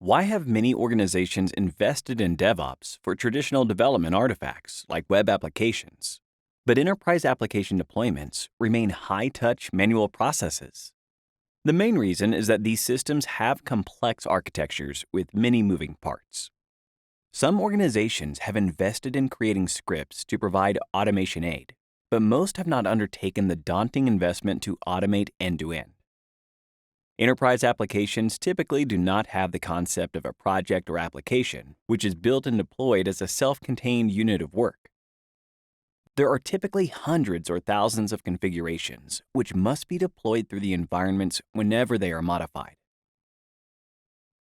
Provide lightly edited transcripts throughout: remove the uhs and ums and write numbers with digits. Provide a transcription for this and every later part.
Why have many organizations invested in DevOps for traditional development artifacts like web applications, but enterprise application deployments remain high-touch manual processes? The main reason is that these systems have complex architectures with many moving parts. Some organizations have invested in creating scripts to provide automation aid, but most have not undertaken the daunting investment to automate end-to-end. Enterprise applications typically do not have the concept of a project or application, which is built and deployed as a self-contained unit of work. There are typically hundreds or thousands of configurations, which must be deployed through the environments whenever they are modified.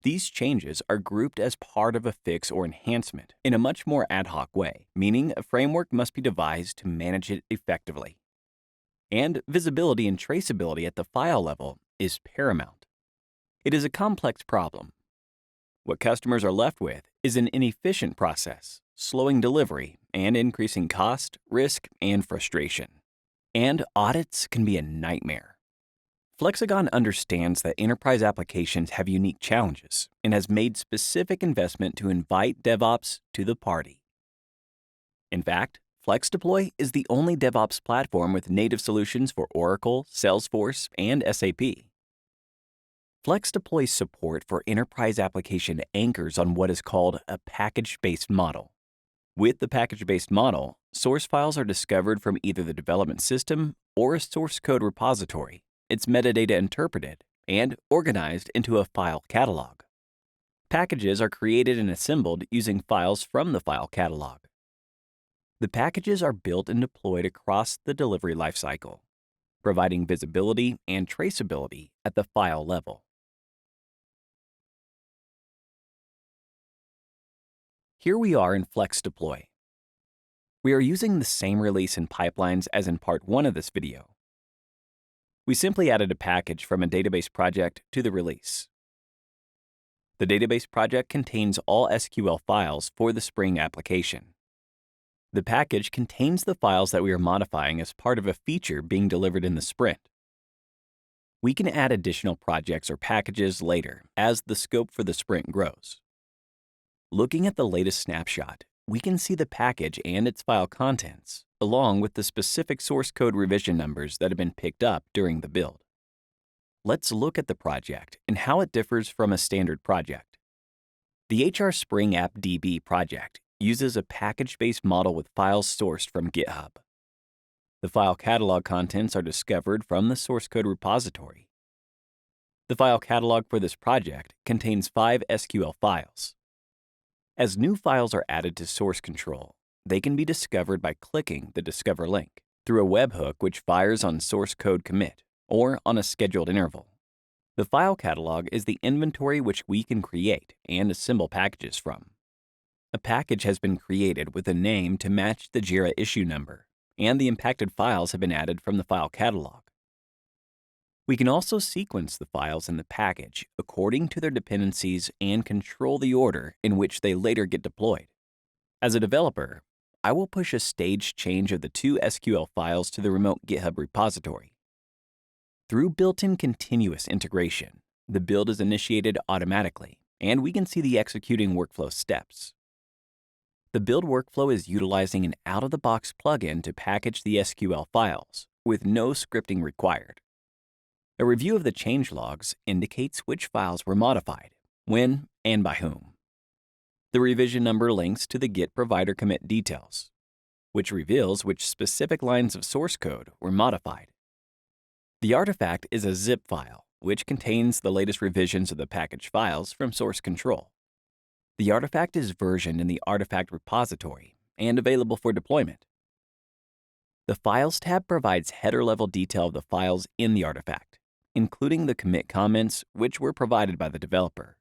These changes are grouped as part of a fix or enhancement in a much more ad hoc way, meaning a framework must be devised to manage it effectively. And visibility and traceability at the file level is paramount. It is a complex problem. What customers are left with is an inefficient process, slowing delivery and increasing cost, risk, and frustration. And audits can be a nightmare. Flexagon understands that enterprise applications have unique challenges and has made specific investment to invite DevOps to the party. In fact, FlexDeploy is the only DevOps platform with native solutions for Oracle, Salesforce, and SAP. FlexDeploy's support for enterprise application anchors on what is called a package-based model. With the package-based model, source files are discovered from either the development system or a source code repository, its metadata interpreted, and organized into a file catalog. Packages are created and assembled using files from the file catalog. The packages are built and deployed across the delivery lifecycle, providing visibility and traceability at the file level. Here we are in FlexDeploy. We are using the same release and pipelines as in part 1 of this video. We simply added a package from a database project to the release. The database project contains all SQL files for the Spring application. The package contains the files that we are modifying as part of a feature being delivered in the sprint. We can add additional projects or packages later as the scope for the sprint grows. Looking at the latest snapshot, we can see the package and its file contents, along with the specific source code revision numbers that have been picked up during the build. Let's look at the project and how it differs from a standard project. The HR Spring App DB project uses a package-based model with files sourced from GitHub. The file catalog contents are discovered from the source code repository. The file catalog for this project contains 5 SQL files. As new files are added to source control, they can be discovered by clicking the Discover link through a webhook which fires on source code commit or on a scheduled interval. The file catalog is the inventory which we can create and assemble packages from. A package has been created with a name to match the JIRA issue number, and the impacted files have been added from the file catalog. We can also sequence the files in the package according to their dependencies and control the order in which they later get deployed. As a developer, I will push a staged change of the 2 SQL files to the remote GitHub repository. Through built-in continuous integration, the build is initiated automatically, and we can see the executing workflow steps. The build workflow is utilizing an out-of-the-box plugin to package the SQL files, with no scripting required. A review of the change logs indicates which files were modified, when, and by whom. The revision number links to the Git provider commit details, which reveals which specific lines of source code were modified. The artifact is a zip file, which contains the latest revisions of the package files from source control. The artifact is versioned in the artifact repository and available for deployment. The Files tab provides header-level detail of the files in the artifact, including the commit comments which were provided by the developer.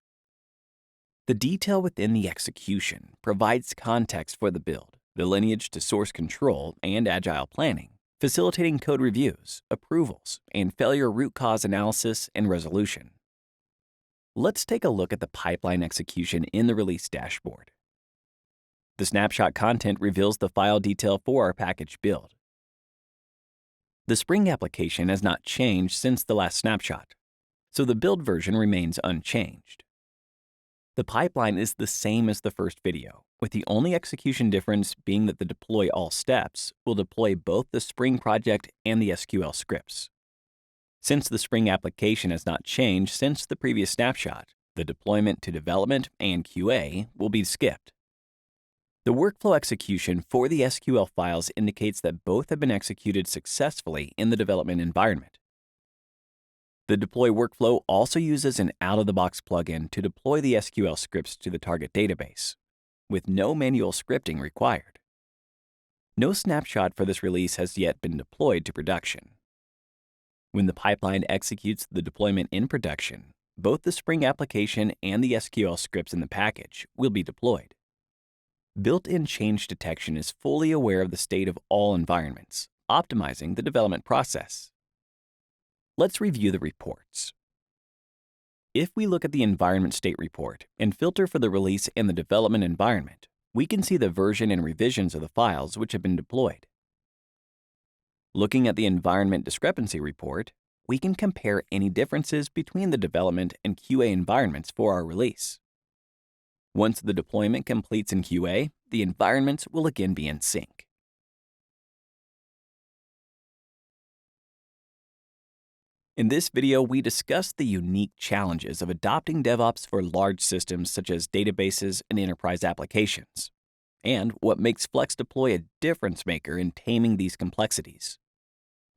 The detail within the execution provides context for the build, the lineage to source control, and agile planning, facilitating code reviews, approvals, and failure root cause analysis and resolution. Let's take a look at the pipeline execution in the release dashboard. The snapshot content reveals the file detail for our package build. The Spring application has not changed since the last snapshot, so the build version remains unchanged. The pipeline is the same as the first video, with the only execution difference being that the deploy all steps will deploy both the Spring project and the SQL scripts. Since the Spring application has not changed since the previous snapshot, the deployment to development and QA will be skipped. The workflow execution for the SQL files indicates that both have been executed successfully in the development environment. The deploy workflow also uses an out-of-the-box plugin to deploy the SQL scripts to the target database, with no manual scripting required. No snapshot for this release has yet been deployed to production. When the pipeline executes the deployment in production, both the Spring application and the SQL scripts in the package will be deployed. Built-in change detection is fully aware of the state of all environments, optimizing the development process. Let's review the reports. If we look at the environment state report and filter for the release in the development environment, we can see the version and revisions of the files which have been deployed. Looking at the environment discrepancy report, we can compare any differences between the development and QA environments for our release. Once the deployment completes in QA, the environments will again be in sync. In this video, we discussed the unique challenges of adopting DevOps for large systems such as databases and enterprise applications, and what makes FlexDeploy a difference maker in taming these complexities.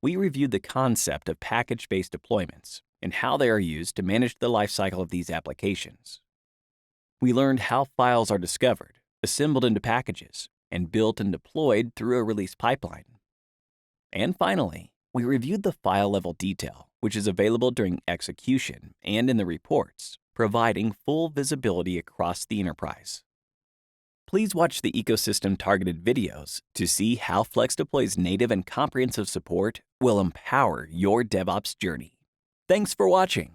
We reviewed the concept of package-based deployments and how they are used to manage the lifecycle of these applications. We learned how files are discovered, assembled into packages, and built and deployed through a release pipeline. And finally, we reviewed the file-level detail, which is available during execution and in the reports, providing full visibility across the enterprise. Please watch the ecosystem-targeted videos to see how FlexDeploy's native and comprehensive support will empower your DevOps journey. Thanks for watching.